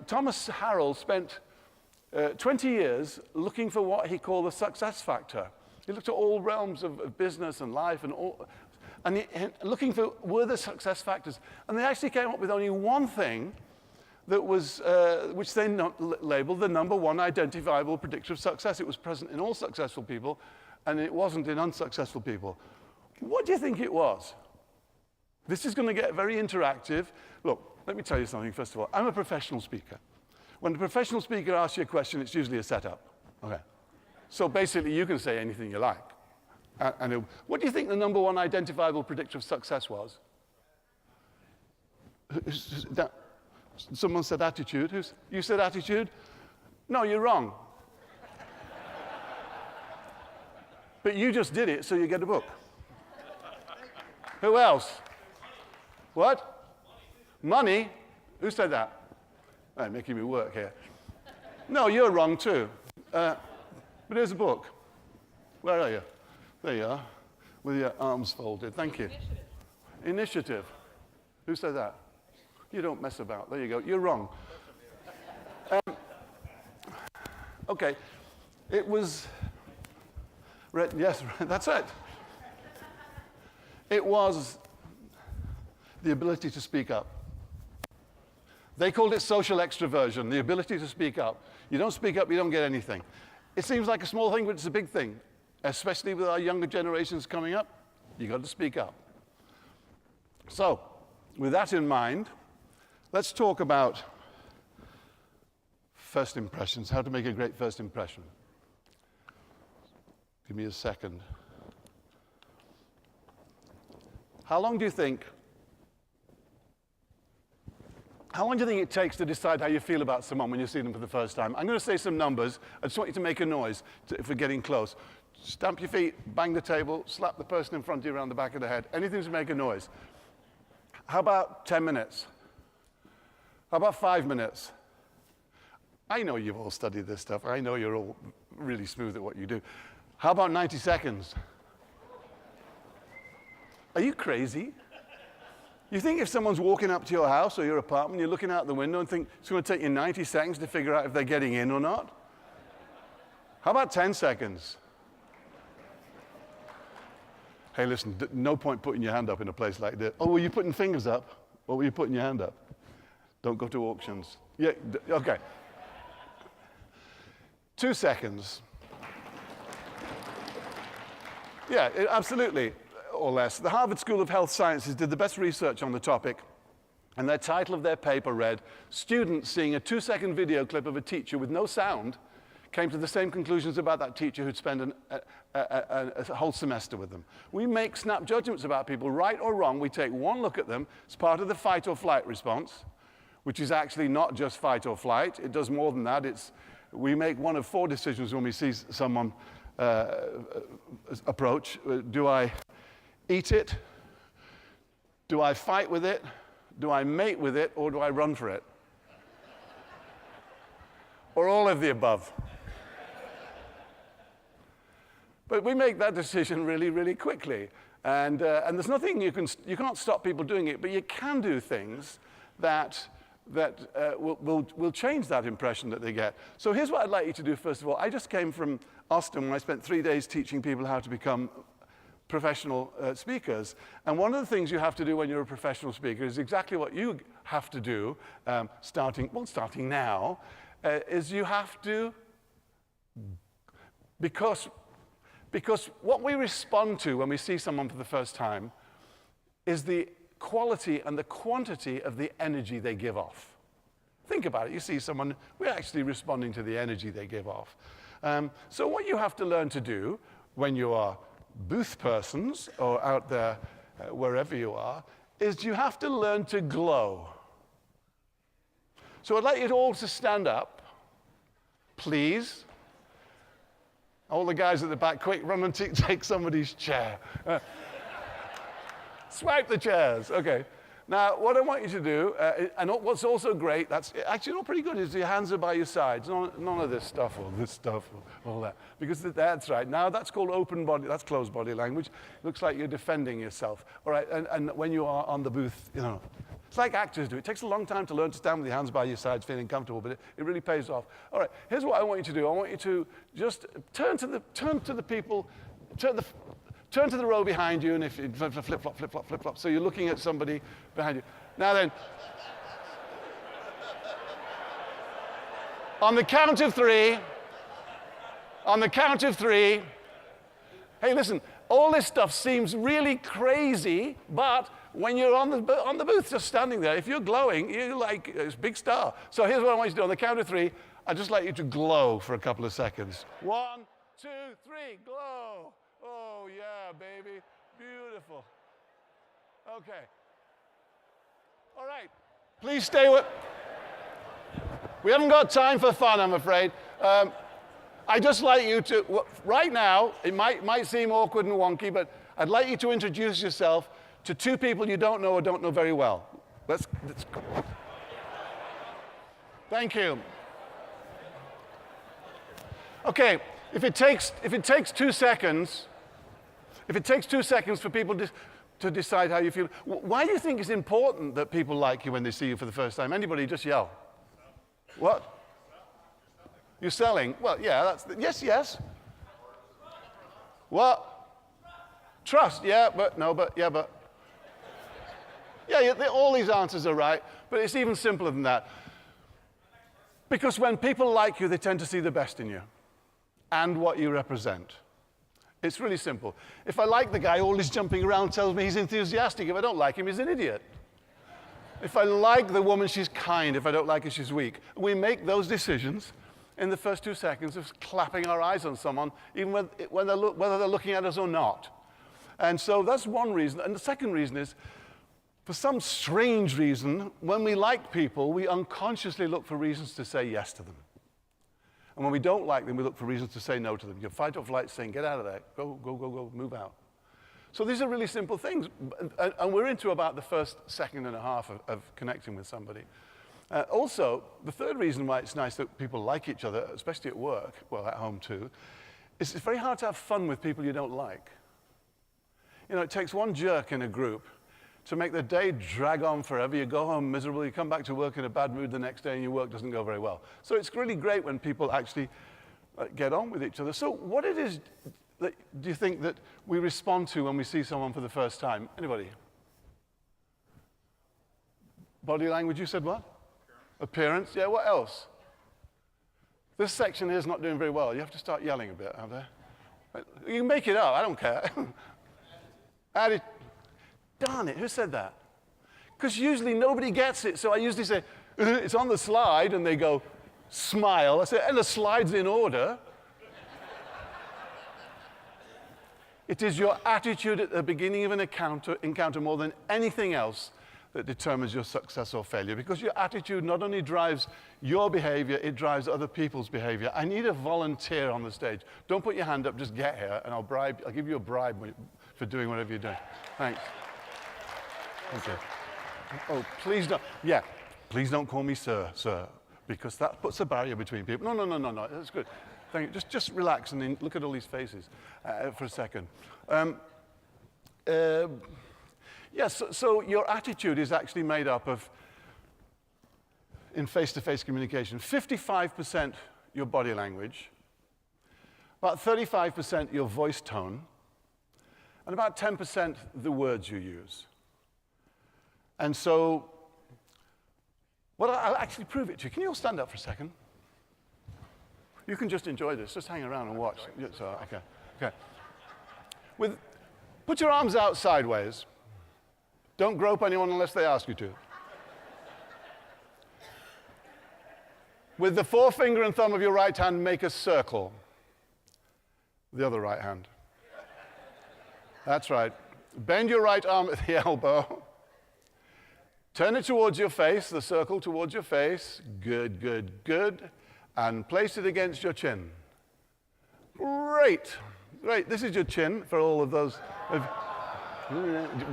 Thomas Harrell spent 20 years looking for what he called the success factor. He looked at all realms of business and life and looking for were the success factors. And they actually came up with only one thing that was, which they labeled the number one identifiable predictor of success. It was present in all successful people, and it wasn't in unsuccessful people. What do you think it was? This is going to get very interactive. Look, let me tell you something, first of all. I'm a professional speaker. When a professional speaker asks you a question, it's usually a setup. Okay. So basically, you can say anything you like. What do you think the number one identifiable predictor of success was? Someone said attitude. You said attitude? No, you're wrong. But you just did it, so you get a book. Who else? What? Money? Who said that? Oh, making me work here. No, you're wrong too. But here's a book. Where are you? There you are, with your arms folded. Thank you. Initiative. Who said that? You don't mess about. There you go. You're wrong. Okay. It was... Yes, that's it. It was the ability to speak up. They called it social extroversion, the ability to speak up. You don't speak up, you don't get anything. It seems like a small thing, but it's a big thing, especially with our younger generations coming up. You've got to speak up. So, with that in mind, let's talk about first impressions, how to make a great first impression. Give me a second. How long do you think it takes to decide how you feel about someone when you see them for the first time? I'm going to say some numbers. I just want you to make a noise if we're getting close. Stamp your feet, bang the table, slap the person in front of you around the back of the head. Anything to make a noise. How about 10 minutes? How about 5 minutes? I know you've all studied this stuff. I know you're all really smooth at what you do. How about 90 seconds? Are you crazy? You think if someone's walking up to your house or your apartment, you're looking out the window and think it's going to take you 90 seconds to figure out if they're getting in or not? How about 10 seconds? Hey, listen, no point putting your hand up in a place like this. Oh, were you putting fingers up? Or were you putting your hand up? Don't go to auctions. Yeah, okay. 2 seconds. Yeah, absolutely. Or less. The Harvard School of Health Sciences did the best research on the topic, and their title of their paper read, "Students seeing a 2-second video clip of a teacher with no sound came to the same conclusions about that teacher who'd spent a whole semester with them." We make snap judgments about people, right or wrong. We take one look at them. It's part of the fight or flight response, which is actually not just fight or flight. It does more than that. We make one of 4 decisions when we see someone approach. Do I eat it? Do I fight with it? Do I mate with it? Or do I run for it? Or all of the above? But we make that decision really, really quickly. And there's nothing you can't stop people doing it, but you can do things that will change that impression that they get. So here's what I'd like you to do first of all. I just came from Austin when I spent 3 days teaching people how to become professional speakers. And one of the things you have to do when you're a professional speaker is exactly what you have to do, starting now, is you have to, because what we respond to when we see someone for the first time is the quality and the quantity of the energy they give off. Think about it. You see someone, we're actually responding to the energy they give off. So what you have to learn to do when you are booth persons or out there, wherever you are, is you have to learn to glow. So I'd like you all to stand up, please. All the guys at the back, quick, run and take somebody's chair. Swipe the chairs. Okay. Now, what I want you to do, and what's also great, that's actually not pretty good, is your hands are by your sides. None of this stuff or this stuff or all that. Because that's right. Now, that's called open body, that's closed body language. Looks like you're defending yourself. All right, and when you are on the booth, It's like actors do. It takes a long time to learn to stand with your hands by your sides, feeling comfortable, but it really pays off. All right, here's what I want you to do. I want you to just turn to the people, turn to the row behind you, and if you flip-flop, flip-flop, flip-flop, so you're looking at somebody behind you. Now then, on the count of three, hey, listen, all this stuff seems really crazy, but when you're on the booth, just standing there, if you're glowing, you're like a big star. So here's what I want you to do. On the count of three, I'd just like you to glow for a couple of seconds. 1, 2, 3, glow. Oh, yeah, baby. Beautiful. Okay. All right. Please stay with... We haven't got time for fun, I'm afraid. I'd just like you to, right now, it might seem awkward and wonky, but I'd like you to introduce yourself to two people you don't know or don't know very well. Let's go. Thank you. Okay, if it takes 2 seconds, for people to decide how you feel, why do you think it's important that people like you when they see you for the first time? Anybody, just yell. What? You're selling? Well, yeah, yes. What? Trust, yeah, but, no, but, yeah, but. Yeah, all these answers are right, but it's even simpler than that. Because when people like you, they tend to see the best in you and what you represent. It's really simple. If I like the guy, all he's jumping around tells me he's enthusiastic. If I don't like him, he's an idiot. If I like the woman, she's kind. If I don't like her, she's weak. We make those decisions in the first 2 seconds of clapping our eyes on someone, even whether they're looking at us or not. And so that's one reason. And the second reason is, for some strange reason, when we like people, we unconsciously look for reasons to say yes to them. And when we don't like them, we look for reasons to say no to them. You fight or flight saying, get out of there, go, move out. So these are really simple things. And we're into about the first second and a half of connecting with somebody. Also, the third reason why it's nice that people like each other, especially at work, well, at home too, is it's very hard to have fun with people you don't like. You know, it takes one jerk in a group to make the day drag on forever. You go home miserable, you come back to work in a bad mood the next day, and your work doesn't go very well. So it's really great when people actually get on with each other. So what it is that do you think that we respond to when we see someone for the first time? Anybody? Body language, you said what? Appearance, yeah, what else? This section here is not doing very well. You have to start yelling a bit out there. You can make it up, I don't care. Darn it, who said that? Because usually nobody gets it, so I usually say, it's on the slide, and they go, smile. I say, and the slide's in order. It is your attitude at the beginning of an encounter more than anything else that determines your success or failure, because your attitude not only drives your behavior, it drives other people's behavior. I need a volunteer on the stage. Don't put your hand up, just get here, and I'll give you a bribe for doing whatever you're doing. Thanks. Okay. Oh, please don't. Yeah, please don't call me sir, because that puts a barrier between people. No, that's good. Thank you. Just relax and then look at all these faces for a second. So your attitude is actually made up of, in face-to-face communication, 55% your body language, about 35% your voice tone, and about 10% the words you use. And so, well, I'll actually prove it to you. Can you all stand up for a second? You can just enjoy this. Just hang around and watch. So, okay. Put your arms out sideways. Don't grope anyone unless they ask you to. With the forefinger and thumb of your right hand, make a circle. The other right hand. That's right. Bend your right arm at the elbow. Turn it towards your face, the circle towards your face. Good. And place it against your chin. Great. This is your chin for all of those.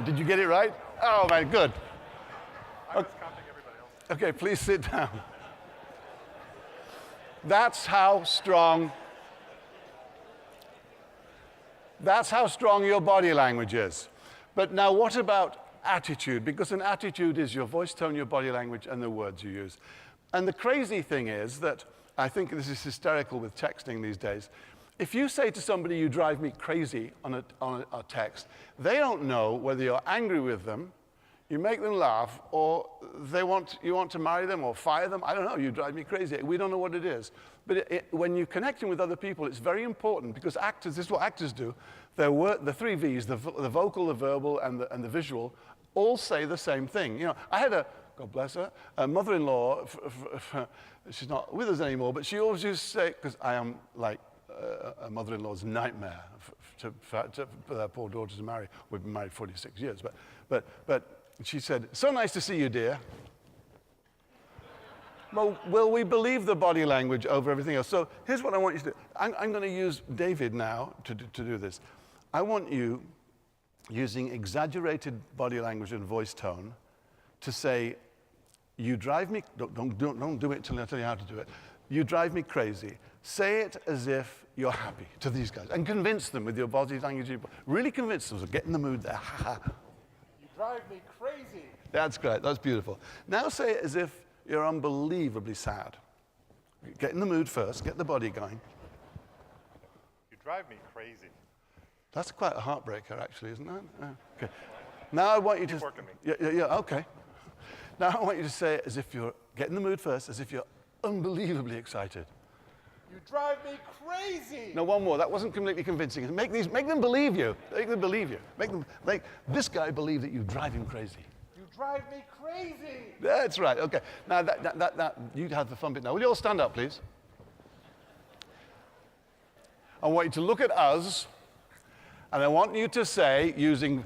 Did you get it right? Oh, man, good. I was copying everybody else. Okay, please sit down. That's how strong your body language is. But now what about attitude, because an attitude is your voice tone, your body language, and the words you use. And the crazy thing is that I think this is hysterical with texting these days. If you say to somebody, you drive me crazy on a text, they don't know whether you're angry with them, you make them laugh, or you want to marry them or fire them. I don't know, you drive me crazy. We don't know what it is. But when you're connecting with other people, it's very important, because actors, this is what actors do. The three V's, the vocal, the verbal, and the visual, all say the same thing. You know, I had God bless her, a mother-in-law, she's not with us anymore, but she always used to say, because I am like a mother-in-law's nightmare for their poor daughter to marry. We've been married 46 years, but she said, "So nice to see you, dear." Well, will we believe the body language over everything else? So here's what I want you to do. I'm going to use David now to do this. I want you, using exaggerated body language and voice tone, to say, "You drive me," don't do it until I tell you how to do it. "You drive me crazy." Say it as if you're happy to these guys, and convince them with your body language. Really convince them, so get in the mood there. You drive me crazy. That's great, that's beautiful. Now say it as if you're unbelievably sad. Get in the mood first, get the body going. You drive me crazy. That's quite a heartbreaker, actually, isn't it? Okay. Now I want you to... Keep working me. Yeah, okay. Now I want you to say it as if you're... Get in the mood first, as if you're unbelievably excited. You drive me crazy. No, one more. That wasn't completely convincing. Make them believe you. Make them believe you. Make this guy believe that you drive him crazy. You drive me crazy. That's right. Okay. Now you have the fun bit now. Will you all stand up, please? I want you to look at us, and I want you to say, using,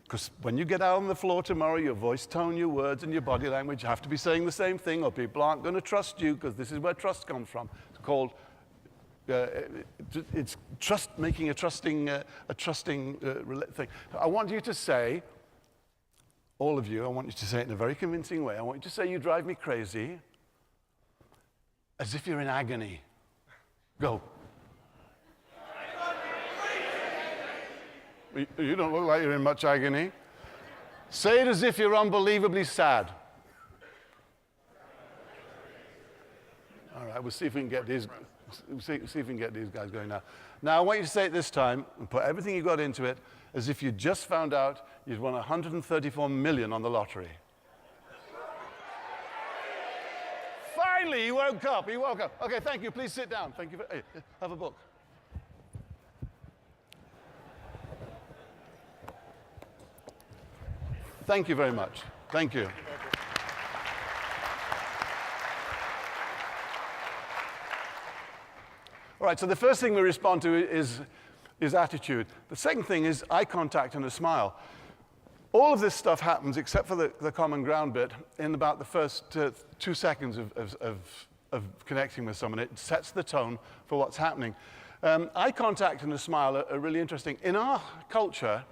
because when you get out on the floor tomorrow, your voice tone, your words, and your body language have to be saying the same thing, or people aren't going to trust you, because this is where trust comes from. It's called, it's trust, making a trusting thing. I want you to say, all of you, I want you to say it in a very convincing way. I want you to say, "You drive me crazy," as if you're in agony. Go. You don't look like you're in much agony. Say it as if you're unbelievably sad. All right, we'll see if we can get these. See if we can get these guys going now. Now I want you to say it this time and put everything you got into it, as if you just found out you'd won 134 million on the lottery. Finally, he woke up. He woke up. Okay, thank you. Please sit down. Thank you. Hey, have a book. Thank you very much. Thank you. All right, so the first thing we respond to is attitude. The second thing is eye contact and a smile. All of this stuff happens, except for the common ground bit, in about the first 2 seconds of connecting with someone. It sets the tone for what's happening. Eye contact and a smile are really interesting. In our culture,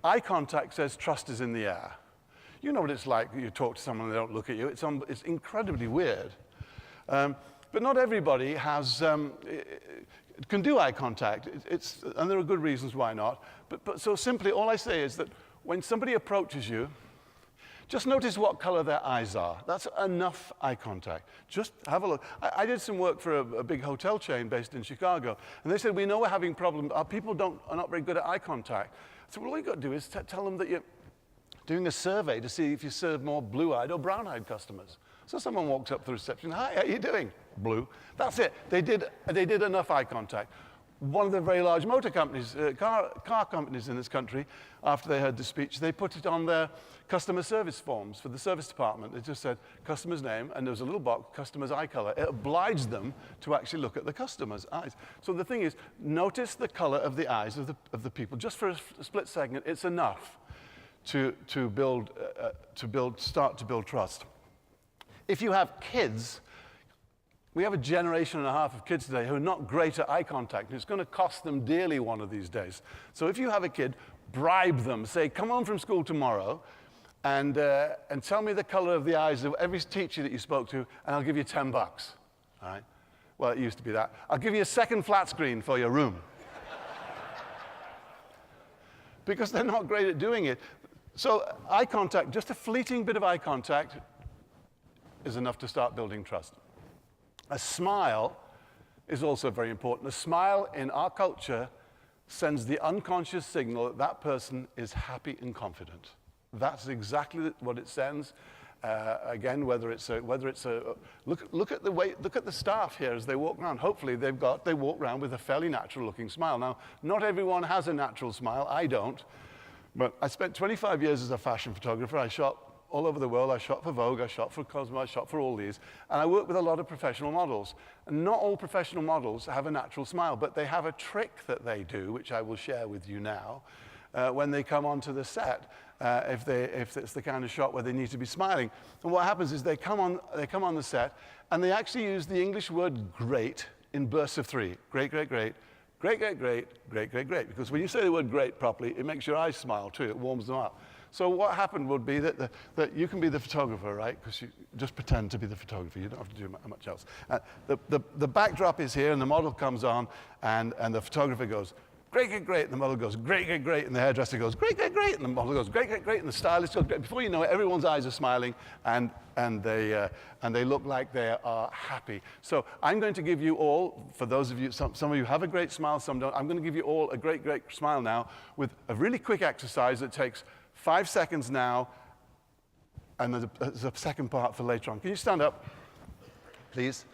eye contact says trust is in the air. You know what it's like. You talk to someone, they don't look at you. It's incredibly weird. But not everybody can do eye contact. And there are good reasons why not. But so simply, all I say is that when somebody approaches you, just notice what color their eyes are. That's enough eye contact. Just have a look. I did some work for a big hotel chain based in Chicago, and they said, "We know we're having problems. Our people are not very good at eye contact." So all you got to do is tell them that you're doing a survey to see if you serve more blue-eyed or brown-eyed customers. So someone walked up to the reception, "Hi, how are you doing?" Blue. That's it. They did enough eye contact. One of the very large motor companies, car companies in this country, after they heard the speech, they put it on their customer service forms for the service department. They just said customer's name, and there was a little box, customer's eye color. It obliged them to actually look at the customer's eyes. So the thing is, notice the color of the eyes of the people. Just for a split second, it's enough to start to build trust. If you have kids, we have a generation and a half of kids today who are not great at eye contact, and it's going to cost them dearly one of these days. So if you have a kid, bribe them. Say, "Come home from school tomorrow and tell me the color of the eyes of every teacher that you spoke to, and I'll give you $10. All right? Well, it used to be that. I'll give you a second flat screen for your room. Because they're not great at doing it. So eye contact, just a fleeting bit of eye contact is enough to start building trust. A smile is also very important. A smile in our culture sends the unconscious signal that that person is happy and confident. That's exactly what it sends. Again, whether it's a look at the staff here as they walk around. Hopefully they walk around with a fairly natural-looking smile. Now, not everyone has a natural smile. I don't. But I spent 25 years as a fashion photographer. I shot all over the world. I shot for Vogue, I shot for Cosmo, I shot for all these. And I worked with a lot of professional models. And not all professional models have a natural smile, but they have a trick that they do, which I will share with you now, when they come onto the set, if it's the kind of shot where they need to be smiling. And what happens is they come on the set, and they actually use the English word great in bursts of 3. Great, great, great. Great, great, great, great, great, great. Because when you say the word great properly, it makes your eyes smile too. It warms them up. So what happened would be that you can be the photographer, right? Because you just pretend to be the photographer. You don't have to do much else. The backdrop is here, and the model comes on, and the photographer goes, great, great, great. And the model goes, great, great, great. And the hairdresser goes, great, great, great. And the model goes, great, great, great. And the stylist goes, great. Before you know it, everyone's eyes are smiling, and they look like they are happy. So I'm going to give you all, for those of you, some of you have a great smile, some don't. I'm going to give you all a great, great smile now with a really quick exercise that takes 5 seconds now, and there's a second part for later on. Can you stand up, please?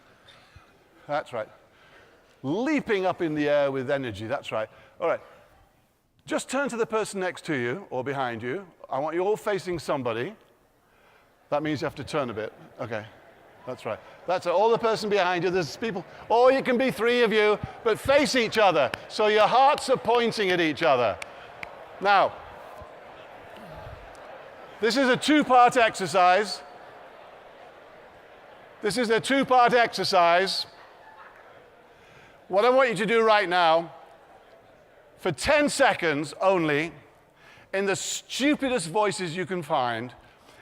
That's right. Leaping up in the air with energy, that's right. All right. Just turn to the person next to you or behind you. I want you all facing somebody. That means you have to turn a bit. Okay, that's right. That's all the person behind you. There's people, or you can be 3 of you, but face each other. So your hearts are pointing at each other. Now, this is a 2-part exercise. This is a 2-part exercise. What I want you to do right now, for 10 seconds only, in the stupidest voices you can find,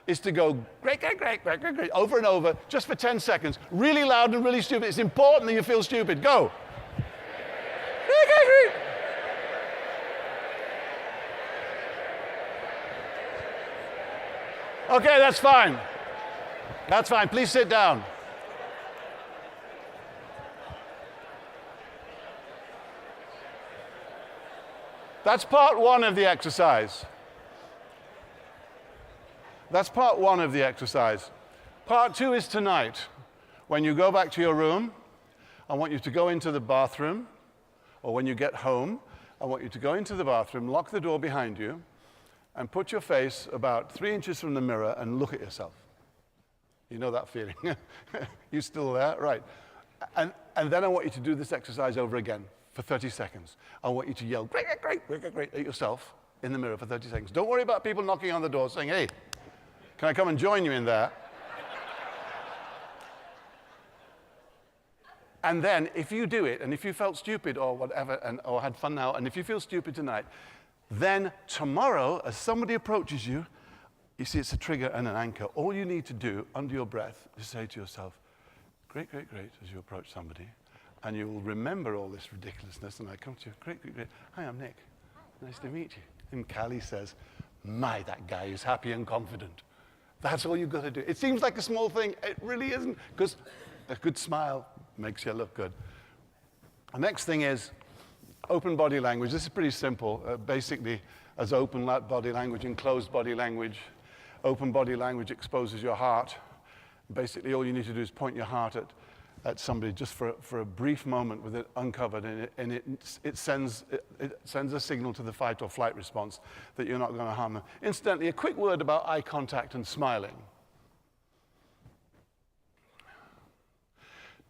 is to go great, great, great, great, great, great, over and over, just for 10 seconds, really loud and really stupid. It's important that you feel stupid. Go. Great, great, great. Okay, that's fine. That's fine. Please sit down. That's part 1 of the exercise. That's part 1 of the exercise. Part 2 is tonight. When you go back to your room, I want you to go into the bathroom, or when you get home, I want you to go into the bathroom, lock the door behind you, and put your face about 3 inches from the mirror and look at yourself. You know that feeling? You still there? Right. And then I want you to do this exercise over again for 30 seconds. I want you to yell, great, great, great, great, great, great, at yourself in the mirror for 30 seconds. Don't worry about people knocking on the door saying, hey, can I come and join you in there? And then if you do it, and if you felt stupid or whatever, or had fun now, and if you feel stupid tonight, then tomorrow, as somebody approaches you, you see it's a trigger and an anchor. All you need to do, under your breath, is say to yourself, great, great, great, as you approach somebody. And you will remember all this ridiculousness, and I come to you, great, great, great. Hi, I'm Nick. Nice to meet you. And Callie says, my, that guy is happy and confident. That's all you've got to do. It seems like a small thing. It really isn't, because a good smile makes you look good. The next thing is open body language. This is pretty simple. Basically, as open body language and closed body language. Open body language exposes your heart. Basically, all you need to do is point your heart at somebody just for a brief moment with it uncovered, and it sends a signal to the fight or flight response that you're not going to harm them. Incidentally, a quick word about eye contact and smiling.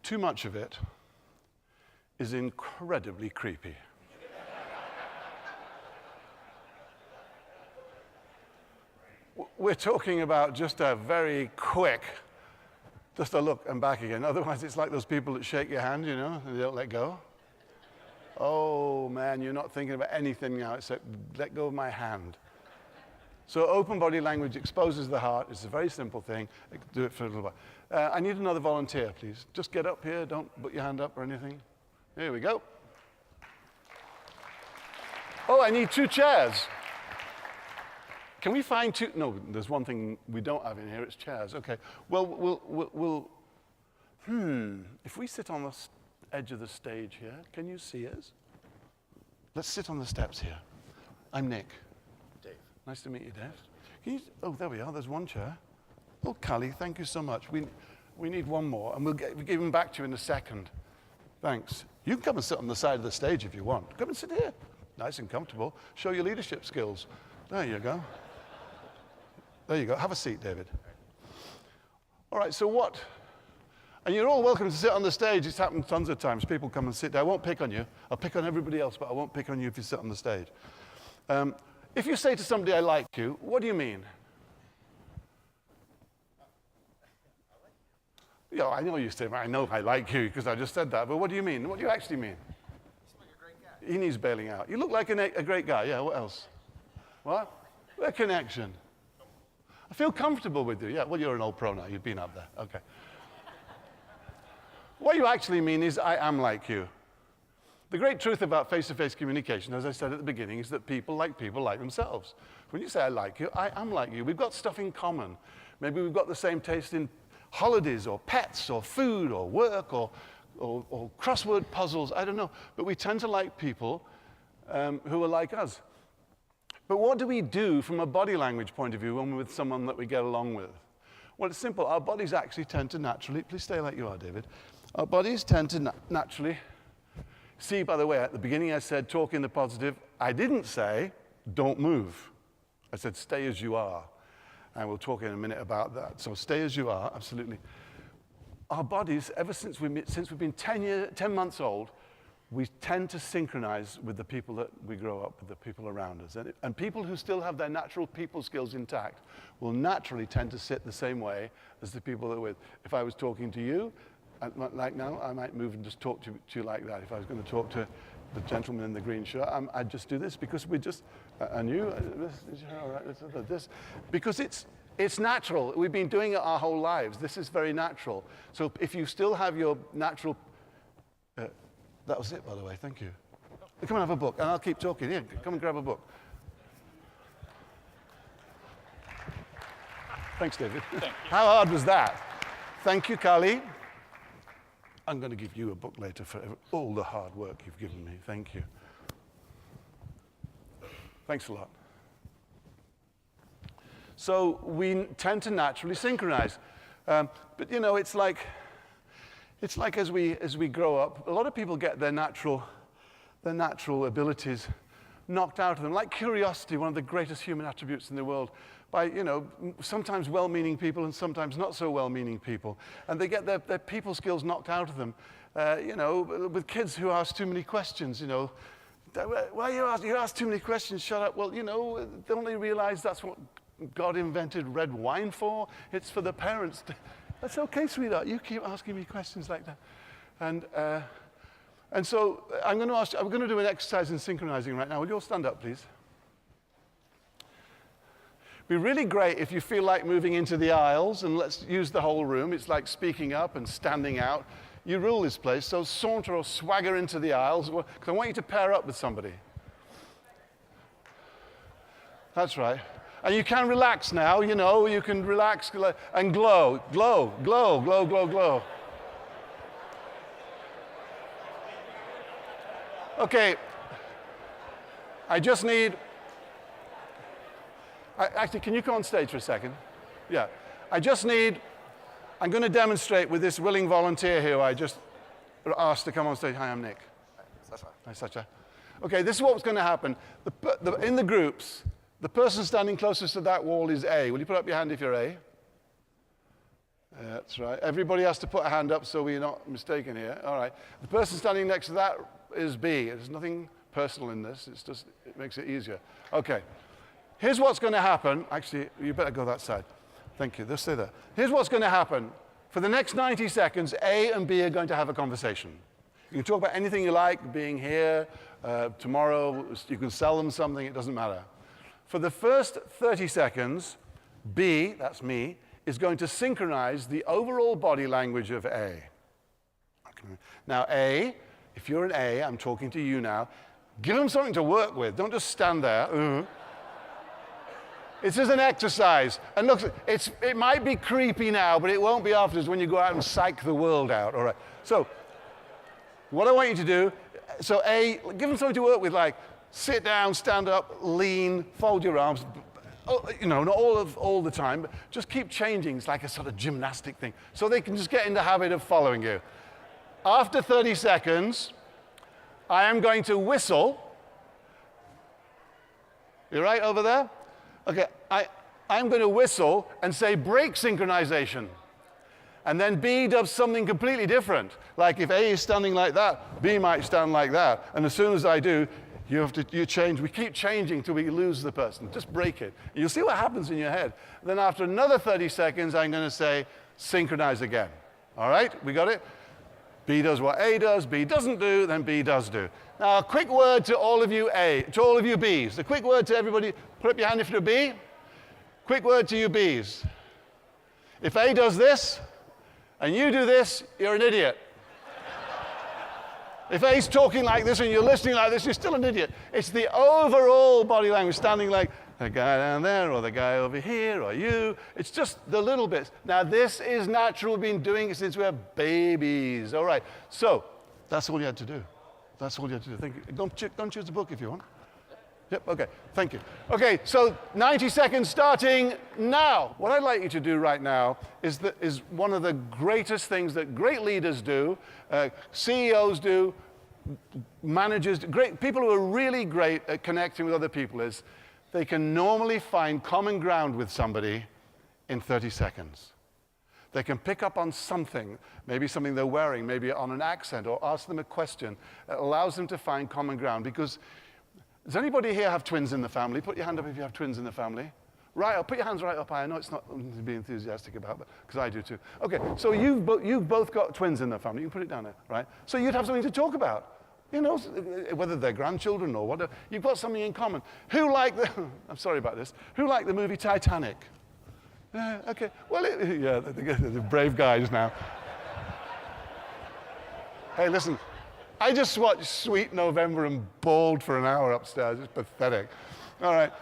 Too much of it is incredibly creepy. We're talking about just a very quick, just a look and back again. Otherwise, it's like those people that shake your hand, you know, and they don't let go. Oh, man, you're not thinking about anything now except let go of my hand. So open body language exposes the heart. It's a very simple thing. Do it for a little while. I need another volunteer, please. Just get up here. Don't put your hand up or anything. Here we go. Oh, I need 2 chairs. Can we find two? No, there's one thing we don't have in here. It's chairs. Okay. Well, if we sit on the edge of the stage here, can you see us? Let's sit on the steps here. I'm Nick. Dave. Nice to meet you, Dave. Can you, oh, there we are. There's one chair. Oh, Callie, thank you so much. We need one more, and we'll give them back to you in a second. Thanks. You can come and sit on the side of the stage if you want. Come and sit here. Nice and comfortable. Show your leadership skills. There you go. There you go. Have a seat, David. All right, so what? And you're all welcome to sit on the stage. It's happened tons of times. People come and sit there. I won't pick on you. I'll pick on everybody else, but I won't pick on you if you sit on the stage. If you say to somebody, I like you, what do you mean? Yeah, I know you say, I know I like you because I just said that, but what do you mean? What do you actually mean? You seem like a great guy. He needs bailing out. You look like a great guy. Yeah, what else? What? A connection. I feel comfortable with you. Yeah, well, you're an old pro now. You've been up there. Okay. What you actually mean is, I am like you. The great truth about face-to-face communication, as I said at the beginning, is that people like themselves. When you say, I like you, I am like you. We've got stuff in common. Maybe we've got the same taste in holidays or pets or food or work or crossword puzzles. I don't know. But we tend to like people who are like us. But what do we do from a body language point of view when we're with someone that we get along with? Well, it's simple. Our bodies actually tend to naturally, please stay like you are, David. Our bodies tend to naturally, see, by the way, at the beginning I said talk in the positive. I didn't say don't move. I said stay as you are. And we'll talk in a minute about that. So stay as you are, absolutely. Our bodies, ever since we've been 10 months old, we tend to synchronize with the people that we grow up with, the people around us. And people who still have their natural people skills intact will naturally tend to sit the same way as the people they're with. If I was talking to you, like now, I might move and just talk to you like that. If I was going to talk to the gentleman in the green shirt, I'd just do this because we just, and you, all right, this, because it's natural. We've been doing it our whole lives. This is very natural. So if you still have your natural, that was it, by the way, thank you. Come and have a book, and I'll keep talking. Here, come and grab a book. Thanks, David. Thank you. How hard was that? Thank you, Carly. I'm going to give you a book later for all the hard work you've given me. Thank you. Thanks a lot. So we tend to naturally synchronize. But, you know, it's like as we grow up, a lot of people get their natural abilities knocked out of them, like curiosity, one of the greatest human attributes in the world, by, you know, sometimes well-meaning people and sometimes not so well-meaning people. And they get their people skills knocked out of them, you know, with kids who ask too many questions, you know. Why you ask too many questions, shut up. Well, you know, don't they realize that's what God invented red wine for? It's for the parents. That's okay, sweetheart. You keep asking me questions like that. And so I'm going to do an exercise in synchronizing right now. Will you all stand up, please? It'd be really great if you feel like moving into the aisles, and let's use the whole room. It's like speaking up and standing out. You rule this place, so saunter or swagger into the aisles, because I want you to pair up with somebody. That's right. And you can relax now, you know, you can relax and glow, glow, glow, glow, glow, glow. Okay, I just need, actually, can you come on stage for a second? Yeah, I'm going to demonstrate with this willing volunteer here who I just asked to come on stage. Hi, I'm Nick. Hi, Sacha. Okay, this is what's going to happen. In the groups, the person standing closest to that wall is A. Will you put up your hand if you're A? That's right. Everybody has to put a hand up so we're not mistaken here. All right. The person standing next to that is B. There's nothing personal in this. It's just, it makes it easier. Okay. Here's what's going to happen. Actually, you better go that side. Thank you. Just stay there. Here's what's going to happen. For the next 90 seconds, A and B are going to have a conversation. You can talk about anything you like, being here, tomorrow. You can sell them something. It doesn't matter. For the first 30 seconds, B, that's me, is going to synchronize the overall body language of A. Okay. Now, A, if you're an A, I'm talking to you now, give them something to work with. Don't just stand there. It's just an exercise. And look, it might be creepy now, but it won't be afterwards when you go out and psych the world out. All right. So what I want you to do, so A, give them something to work with, like sit down, stand up, lean, fold your arms. You know, not all the time, but just keep changing. It's like a sort of gymnastic thing. So they can just get in the habit of following you. After 30 seconds, I am going to whistle. You right over there? Okay, I'm going to whistle and say break synchronization. And then B does something completely different. Like if A is standing like that, B might stand like that. And as soon as I do, you change. We keep changing till we lose the person. Just break it. You'll see what happens in your head. Then after another 30 seconds, I'm going to say synchronize again. All right? We got it? B does what A does, B doesn't do, then B does do. Now, a quick word to all of you to all of you Bs. A quick word to everybody. Put up your hand if you're a B. Quick word to you Bs. If A does this, and you do this, you're an idiot. If A's talking like this and you're listening like this, you're still an idiot. It's the overall body language, standing like the guy down there or the guy over here or you. It's just the little bits. Now, this is natural. We've been doing it since we were babies. All right. So that's all you had to do. That's all you had to do. Thank you. Don't choose the book if you want. Yep, okay, thank you. Okay, so 90 seconds starting now. What I'd like you to do right now is one of the greatest things that great leaders do, CEOs do, managers do, great people who are really great at connecting with other people is they can normally find common ground with somebody in 30 seconds. They can pick up on something, maybe something they're wearing, maybe on an accent, or ask them a question that allows them to find common ground. Because does anybody here have twins in the family? Put your hand up if you have twins in the family. Right up, put your hands right up high. I know it's not something to be enthusiastic about, but because I do too. Okay, so you've both got twins in the family. You can put it down there, right? So you'd have something to talk about. You know, whether they're grandchildren or whatever. You've got something in common. Who liked the, I'm sorry about this, who liked the movie Titanic? Okay, well, the brave guys now. Hey, listen. I just watched Sweet November and bawled for an hour upstairs. It's pathetic. All right.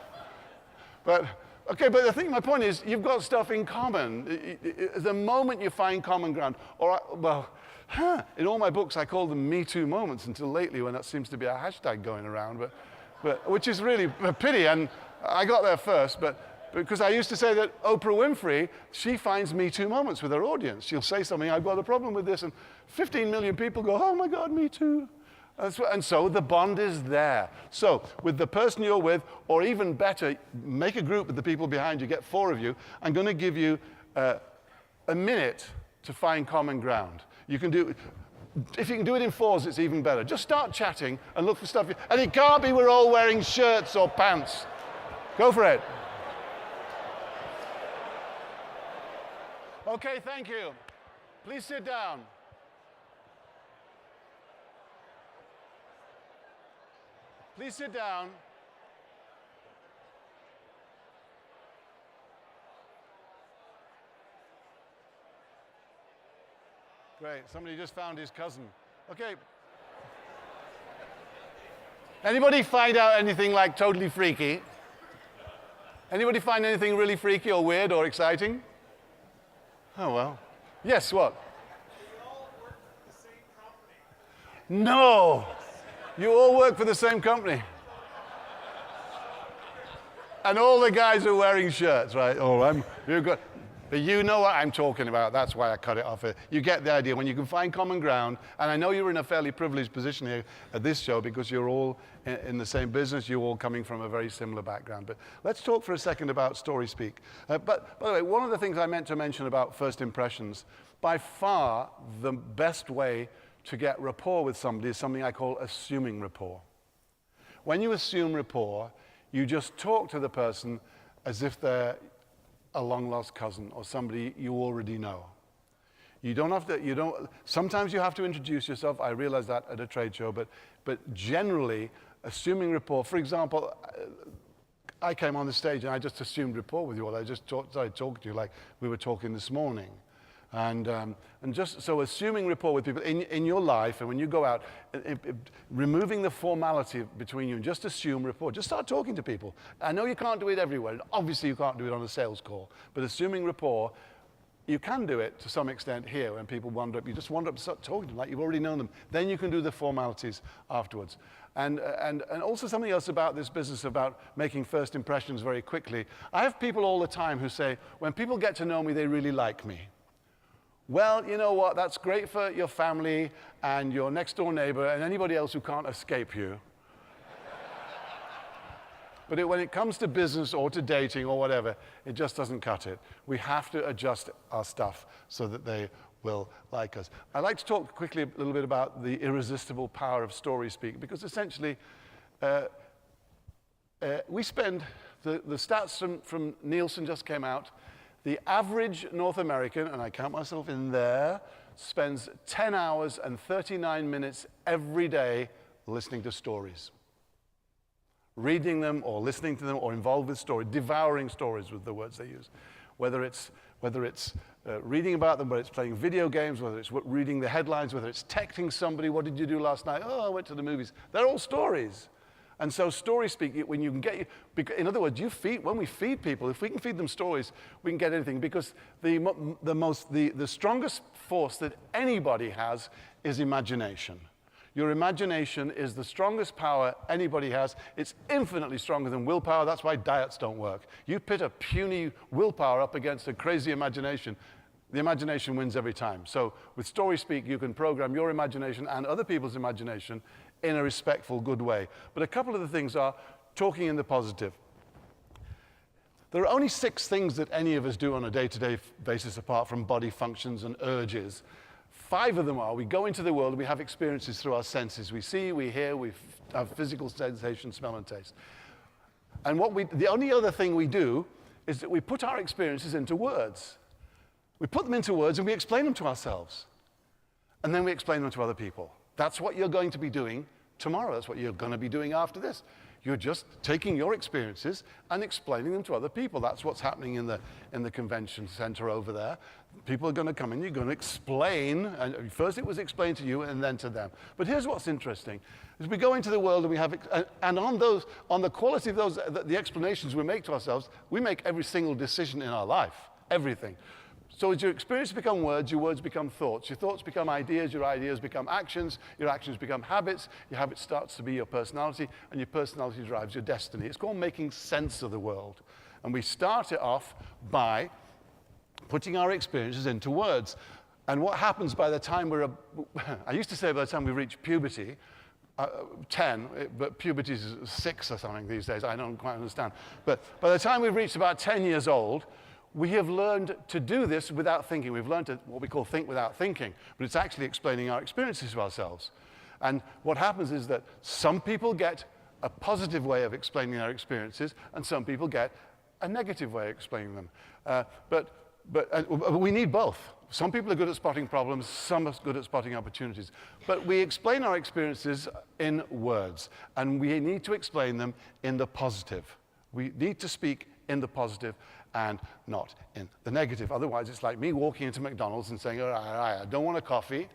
But my point is, you've got stuff in common. The moment you find common ground, in all my books, I call them Me Too moments until lately when that seems to be a hashtag going around, but which is really a pity. And I got there first, but because I used to say that Oprah Winfrey, she finds Me Too moments with her audience. She'll say something, I've got a problem with this, and 15 million people go, oh my God, me too. And so the bond is there. So with the person you're with, or even better, make a group with the people behind you, get 4 of you. I'm going to give you a minute to find common ground. You can do, if you can do it in 4s, it's even better. Just start chatting and look for stuff. And it can't be we're all wearing shirts or pants. Go for it. Okay, thank you. Please sit down. Please sit down. Great, somebody just found his cousin. Okay. Anybody find out anything like totally freaky? Anybody find anything really freaky or weird or exciting? Oh, well. Yes, what? We all work for the same company. No! You all work for the same company. And all the guys are wearing shirts, right? Oh, but you know what I'm talking about. That's why I cut it off. You get the idea. When you can find common ground, and I know you're in a fairly privileged position here at this show because you're all in the same business. You're all coming from a very similar background. But let's talk for a second about story speak. But by the way, one of the things I meant to mention about first impressions, by far the best way to get rapport with somebody is something I call assuming rapport. When you assume rapport, you just talk to the person as if they're a long-lost cousin or somebody you already know. You don't have to, sometimes you have to introduce yourself. I realize that at a trade show, but generally, assuming rapport. For example, I came on the stage and I just assumed rapport with you all. I just started talking to you like we were talking this morning. And just so assuming rapport with people in your life, and when you go out, removing the formality between you, and just assume rapport. Just start talking to people. I know you can't do it everywhere, and obviously you can't do it on a sales call, but assuming rapport, you can do it to some extent here when people wander up. You just wander up and start talking to them like you've already known them. Then you can do the formalities afterwards. And also something else about this business about making first impressions very quickly. I have people all the time who say, when people get to know me, they really like me. Well, you know what? That's great for your family and your next door neighbor and anybody else who can't escape you. But when it comes to business or to dating or whatever, it just doesn't cut it. We have to adjust our stuff so that they will like us. I'd like to talk quickly a little bit about the irresistible power of story speak, because essentially we spend, the stats from Nielsen just came out, the average North American, and I count myself in there, spends 10 hours and 39 minutes every day listening to stories. Reading them or listening to them or involved with stories, devouring stories with the words they use. Whether it's reading about them, whether it's playing video games, whether it's reading the headlines, whether it's texting somebody, what did you do last night? Oh, I went to the movies. They're all stories. And so story speak, when you can get, in other words, when we feed people, if we can feed them stories, we can get anything, because the strongest force that anybody has is imagination. Your imagination is the strongest power anybody has. It's infinitely stronger than willpower. That's why diets don't work. You pit a puny willpower up against a crazy imagination, the imagination wins every time. So with story speak, you can program your imagination and other people's imagination in a respectful, good way. But a couple of the things are talking in the positive. There are only 6 things that any of us do on a day-to-day basis apart from body functions and urges. 5 of them are, we go into the world and we have experiences through our senses. We see, we hear, we have physical sensation, smell, and taste. And the only other thing we do is that we put our experiences into words. We put them into words and we explain them to ourselves. And then we explain them to other people. That's what you're going to be doing tomorrow. That's what you're going to be doing after this. You're just taking your experiences and explaining them to other people. That's what's happening in the convention center over there. People are going to come in, you're going to explain, and first it was explained to you and then to them. But here's what's interesting. As we go into the world and we have, and on the quality of those, the explanations we make to ourselves, we make every single decision in our life, everything. So as your experiences become words, your words become thoughts. Your thoughts become ideas, your ideas become actions, your actions become habits, your habit starts to be your personality, and your personality drives your destiny. It's called making sense of the world. And we start it off by putting our experiences into words. And what happens by the time I used to say by the time we reach puberty, 10, but puberty is 6 or something these days, I don't quite understand. But by the time we've reached about 10 years old, we have learned to do this without thinking. We've learned to, what we call think without thinking, but it's actually explaining our experiences to ourselves. And what happens is that some people get a positive way of explaining their experiences, and some people get a negative way of explaining them. But we need both. Some people are good at spotting problems, some are good at spotting opportunities. But we explain our experiences in words, and we need to explain them in the positive. We need to speak in the positive and not in the negative. Otherwise, it's like me walking into McDonald's and saying, all right, I don't want a coffee,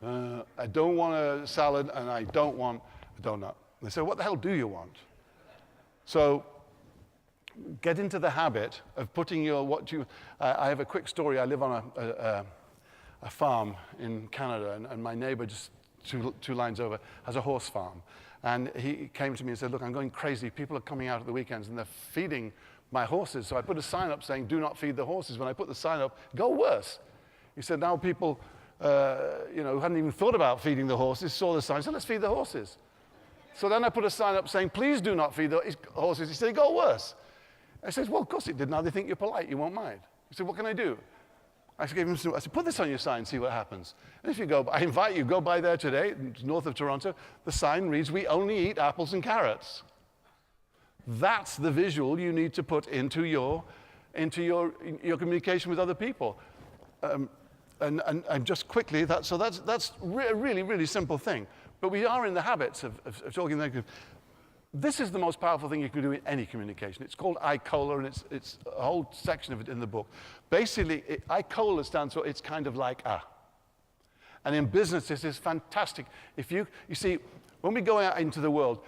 I don't want a salad, and I don't want a donut. And they say, what the hell do you want? So get into the habit of putting I have a quick story. I live on a farm in Canada, and my neighbor just two lines over has a horse farm. And he came to me and said, look, I'm going crazy. People are coming out at the weekends and they're feeding my horses. So I put a sign up saying, do not feed the horses. When I put the sign up, it got worse. He said, now people who hadn't even thought about feeding the horses saw the sign and said, let's feed the horses. So then I put a sign up saying, please do not feed the horses. He said, it got worse. I said, well, of course it did. Now they think you're polite. You won't mind. He said, what can I do? I said, put this on your sign, see what happens. And if you go, I invite you, go by there today, north of Toronto. The sign reads, we only eat apples and carrots. That's the visual you need to put into your communication with other people. And just quickly, that's a really, really simple thing. But we are in the habits of talking negative. this is the most powerful thing you can do in any communication. It's called ICOLA, and it's a whole section of it in the book. Basically, ICOLA stands for it's kind of like a. And in business, this is fantastic. If you see, when we go out into the world,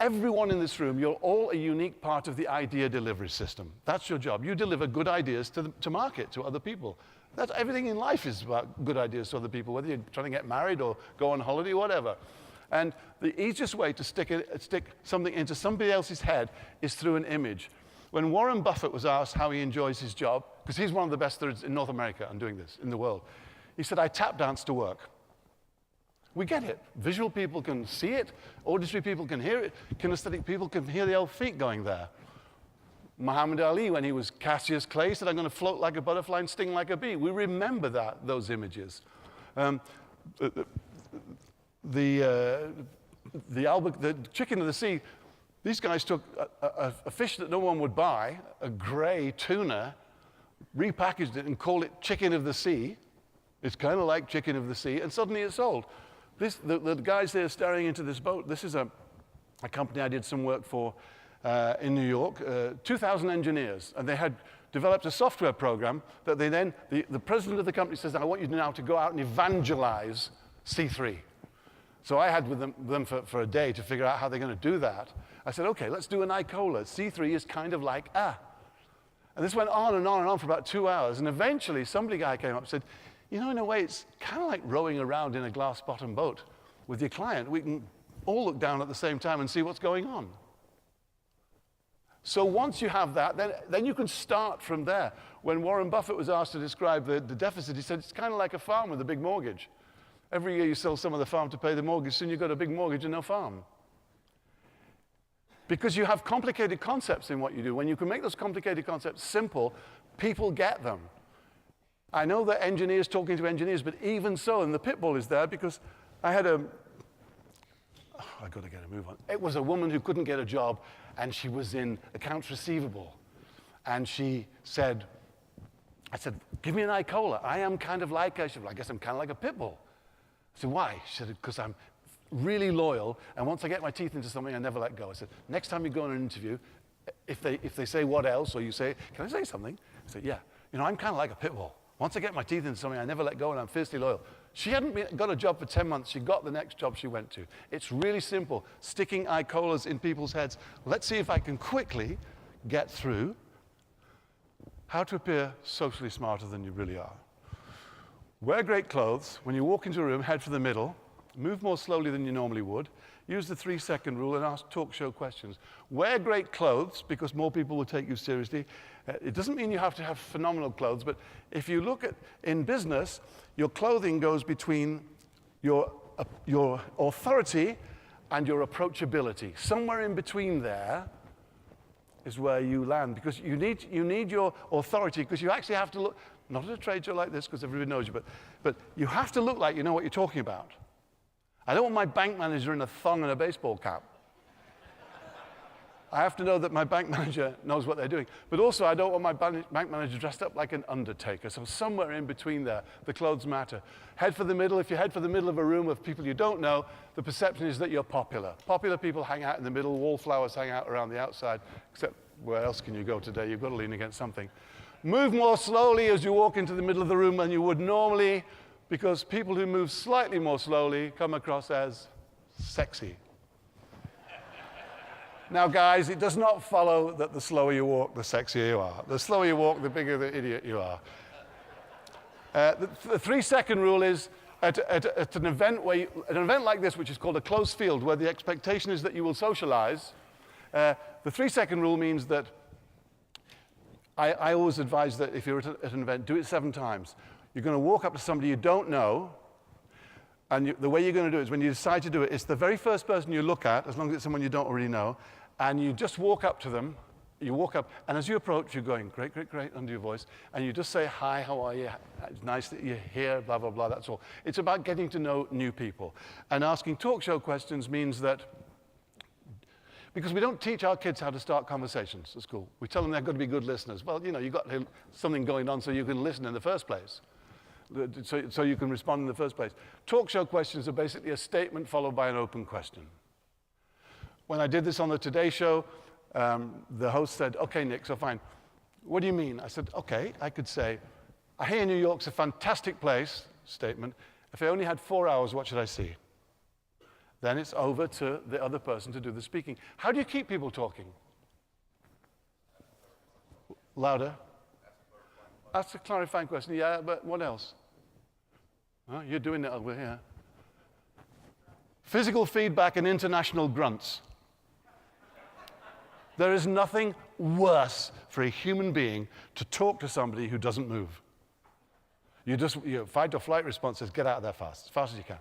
everyone in this room, you're all a unique part of the idea delivery system. That's your job. You deliver good ideas to market, to other people. That's everything in life is about good ideas to other people, whether you're trying to get married or go on holiday or whatever. And the easiest way to stick something into somebody else's head is through an image. When Warren Buffett was asked how he enjoys his job, because he's one of the best in North America on doing this, in the world, he said, I tap dance to work. We get it. Visual people can see it. Auditory people can hear it. Kinesthetic people can hear the old feet going there. Muhammad Ali, when he was Cassius Clay, said, I'm going to float like a butterfly and sting like a bee. We remember those images. The chicken of the sea, these guys took a fish that no one would buy, a gray tuna, repackaged it and called it chicken of the sea. It's kind of like chicken of the sea, and suddenly it's sold. The guys there staring into this boat, this is a company I did some work for in New York, 2,000 engineers, and they had developed a software program that they then, the president of the company says, I want you now to go out and evangelize C3. So I had with them for a day to figure out how they're going to do that. I said, okay, let's do an ICOLA. C3 is kind of like a. And this went on and on and on for about 2 hours. And eventually, guy came up and said, you know, in a way, it's kind of like rowing around in a glass-bottom boat with your client. We can all look down at the same time and see what's going on. So once you have that, then you can start from there. When Warren Buffett was asked to describe the deficit, he said, it's kind of like a farm with a big mortgage. Every year you sell some of the farm to pay the mortgage, soon you've got a big mortgage and no farm. Because you have complicated concepts in what you do. When you can make those complicated concepts simple, people get them. I know that engineers talking to engineers, but even so, and the pitbull is there because I had I've got to get a move on. It was a woman who couldn't get a job, and she was in accounts receivable. And she said, I said, give me an ICOLA. I am kind of like, I guess I'm kind of like a pitbull. I said, why? She said, because I'm really loyal, and once I get my teeth into something, I never let go. I said, next time you go on an interview, if they say what else, or you say, can I say something? I said, yeah. You know, I'm kind of like a pitbull. Once I get my teeth into something, I never let go, and I'm fiercely loyal. She hadn't got a job for 10 months. She got the next job she went to. It's really simple, sticking ICOLAs in people's heads. Let's see if I can quickly get through how to appear socially smarter than you really are. Wear great clothes. When you walk into a room, head for the middle. Move more slowly than you normally would. Use the 3-second rule and ask talk show questions. Wear great clothes because more people will take you seriously. It doesn't mean you have to have phenomenal clothes, but if you look at, in business, your clothing goes between your authority and your approachability. Somewhere in between there is where you land, because you need your authority, because you actually have to look, not at a trade show like this, because everybody knows you, but you have to look like you know what you're talking about. I don't want my bank manager in a thong and a baseball cap. I have to know that my bank manager knows what they're doing. But also, I don't want my bank manager dressed up like an undertaker. So somewhere in between there, the clothes matter. Head for the middle. If you head for the middle of a room of people you don't know, the perception is that you're popular. Popular people hang out in the middle. Wallflowers hang out around the outside. Except where else can you go today? You've got to lean against something. Move more slowly as you walk into the middle of the room than you would normally, because people who move slightly more slowly come across as sexy. Now, guys, it does not follow that the slower you walk, the sexier you are. The slower you walk, the bigger the idiot you are. The 3-second rule is at an event like this, which is called a closed field, where the expectation is that you will socialize. The 3-second rule means that I always advise that if you're at an event, do it 7 times. You're going to walk up to somebody you don't know, and the way you're going to do it is when you decide to do it, it's the very first person you look at, as long as it's someone you don't already know, and you just walk up to them. You walk up, and as you approach, you're going, great, great, great, under your voice, and you just say, hi, how are you? It's nice that you're here, blah, blah, blah, that's all. It's about getting to know new people. And asking talk show questions means that, because we don't teach our kids how to start conversations at school. We tell them they've got to be good listeners. Well, you know, you've got something going on so you can listen in the first place. So you can respond in the first place. Talk show questions are basically a statement followed by an open question. When I did this on the Today Show, the host said, okay, Nick, so fine. What do you mean? I said, okay, I could say, I hear New York's a fantastic place, statement. If I only had 4 hours, what should I see? Then it's over to the other person to do the speaking. How do you keep people talking? Louder. That's a clarifying question. Yeah, but what else? Oh, you're doing it over here. Physical feedback and international grunts. There is nothing worse for a human being to talk to somebody who doesn't move. Your fight or flight response says, get out of there fast, as fast as you can.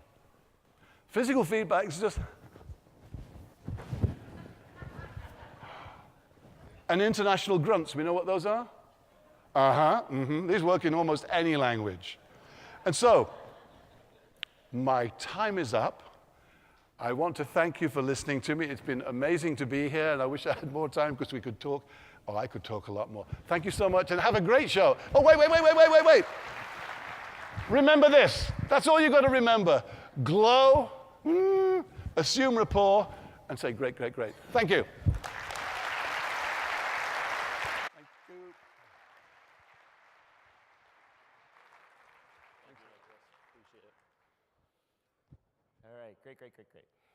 Physical feedback is just... And international grunts, we know what those are? These work in almost any language. And so, my time is up. I want to thank you for listening to me. It's been amazing to be here, and I wish I had more time because we could talk. Oh, I could talk a lot more. Thank you so much, and have a great show. Oh, wait. Remember this. That's all you've got to remember. Glow, assume rapport, and say great. Thank you. All right, great.